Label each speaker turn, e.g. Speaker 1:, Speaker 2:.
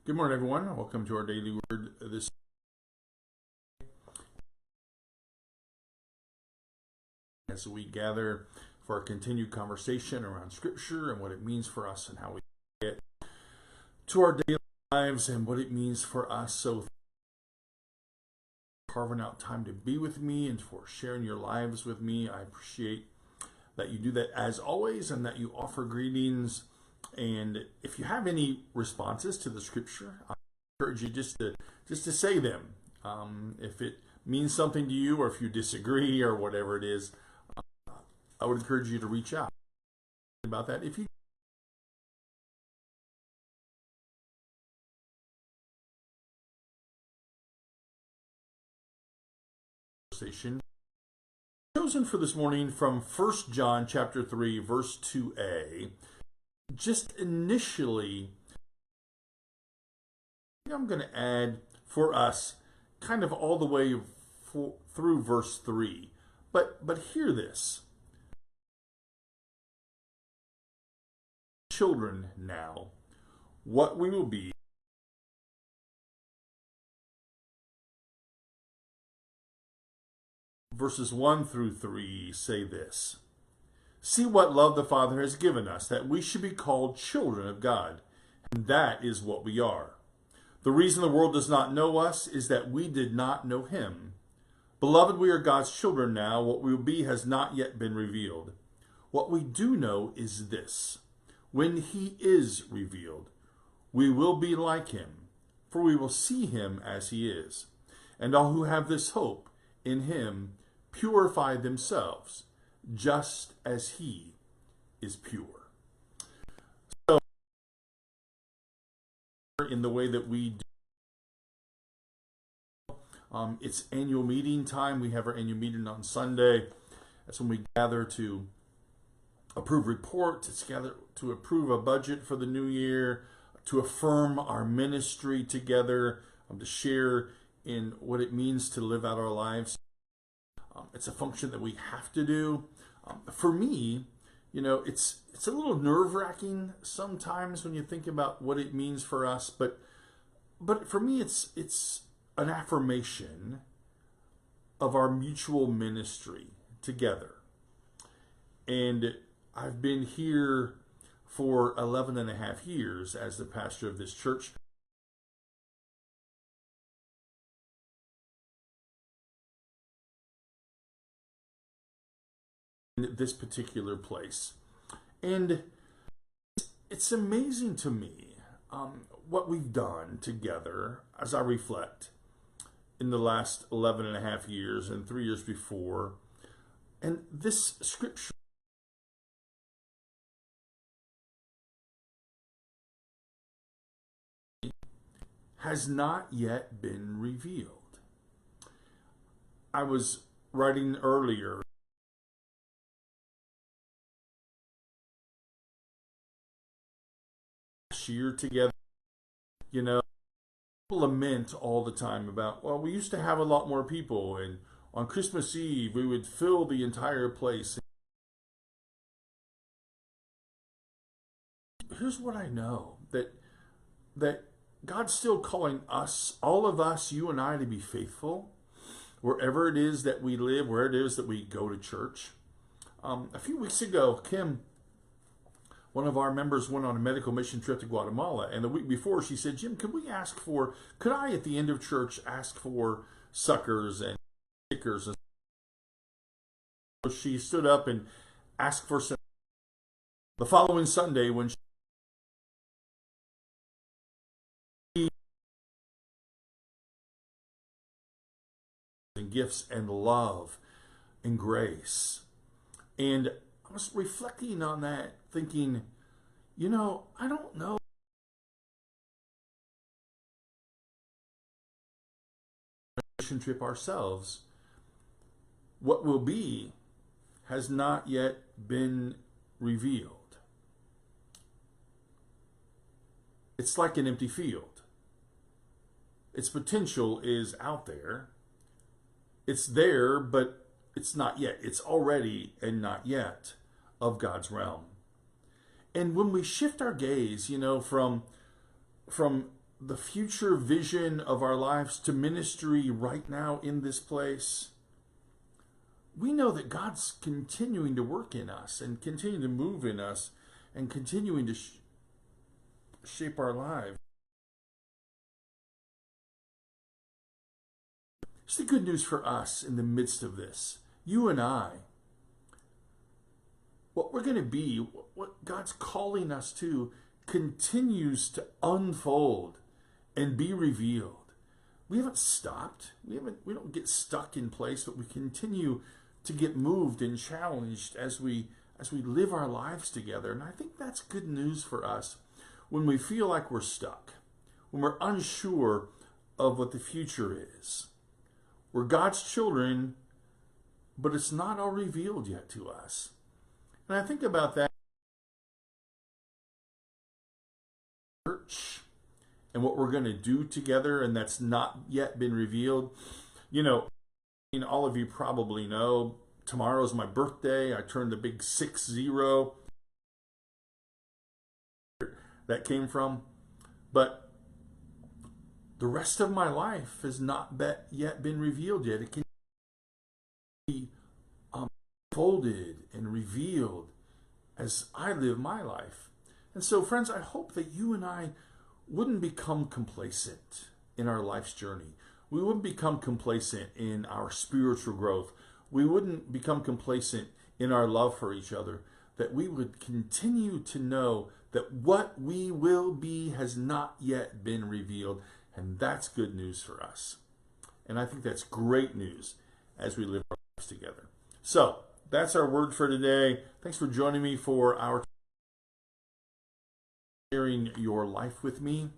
Speaker 1: Good morning, everyone. Welcome to our daily word this as we gather for a continued conversation around Scripture and what it means for us and how we get to our daily lives and what it means for us. So, carving out time to be with me and for sharing your lives with me. I appreciate that you do that as always and that you offer greetings. And if you have any responses to the Scripture, I encourage you just to say them. If it means something to you, or if you disagree, or whatever it is, I would encourage you to reach out about that. If you conversation chosen for this morning from 1 John chapter 3, verse 2a. Just initially, I'm going to add for us kind of all the way through verse 3. But hear this. Children now, what we will be. Verses 1 through 3 say this. See what love the Father has given us, that we should be called children of God. And that is what we are. The reason the world does not know us is that we did not know him. Beloved, we are God's children now. What we will be has not yet been revealed. What we do know is this. When he is revealed, we will be like him, for we will see him as he is. And all who have this hope in him purify themselves, just as he is pure. So, in the way that we do, it's annual meeting time. We have our annual meeting on Sunday. That's when we gather to approve reports. It's gather to approve a budget for the new year, to affirm our ministry together, to share in what it means to live out our lives. It's a function that we have to do. For me, it's a little nerve-wracking sometimes when you think about what it means for us. But for me, it's an affirmation of our mutual ministry together. And I've been here for 11 and a half years as the pastor of this church. In this particular place. And it's amazing to me what we've done together as I reflect in the last 11 and a half years and 3 years before. And this scripture has not yet been revealed. I was writing earlier year together, people lament all the time about, well, we used to have a lot more people, and on Christmas Eve we would fill the entire place. Here's what I know, that God's still calling us, all of us, you and I, to be faithful wherever it is that we live, where it is that we go to church. A few weeks ago, Kim, one of our members, went on a medical mission trip to Guatemala, and the week before she said, Jim, could I at the end of church ask for suckers and stickers? And so she stood up and asked for some. The following Sunday, when and gifts and love and grace. And I was reflecting on that, thinking, I don't know. Mission trip ourselves, what will be has not yet been revealed. It's like an empty field. Its potential is out there. It's there, but it's not yet. It's already and not yet of God's realm. And when we shift our gaze, from the future vision of our lives to ministry right now in this place, we know that God's continuing to work in us and continuing to move in us and continuing to shape our lives. It's the good news for us in the midst of this. You and I, what we're going to be, what God's calling us to, continues to unfold and be revealed. We haven't stopped. We don't get stuck in place, but we continue to get moved and challenged as we live our lives together. And I think that's good news for us when we feel like we're stuck, when we're unsure of what the future is. We're God's children, but it's not all revealed yet to us. And I think about that church and what we're going to do together, and that's not yet been revealed. You know, all of you probably know, tomorrow's my birthday. I turned the big 6-0 that came from. But the rest of my life has not yet been revealed yet. It can be unfolded and revealed as I live my life. And so, friends, I hope that you and I wouldn't become complacent in our life's journey. We wouldn't become complacent in our spiritual growth. We wouldn't become complacent in our love for each other. That we would continue to know that what we will be has not yet been revealed. And that's good news for us. And I think that's great news as we live our lives together. So, that's our word for today. Thanks for joining me for our sharing your life with me.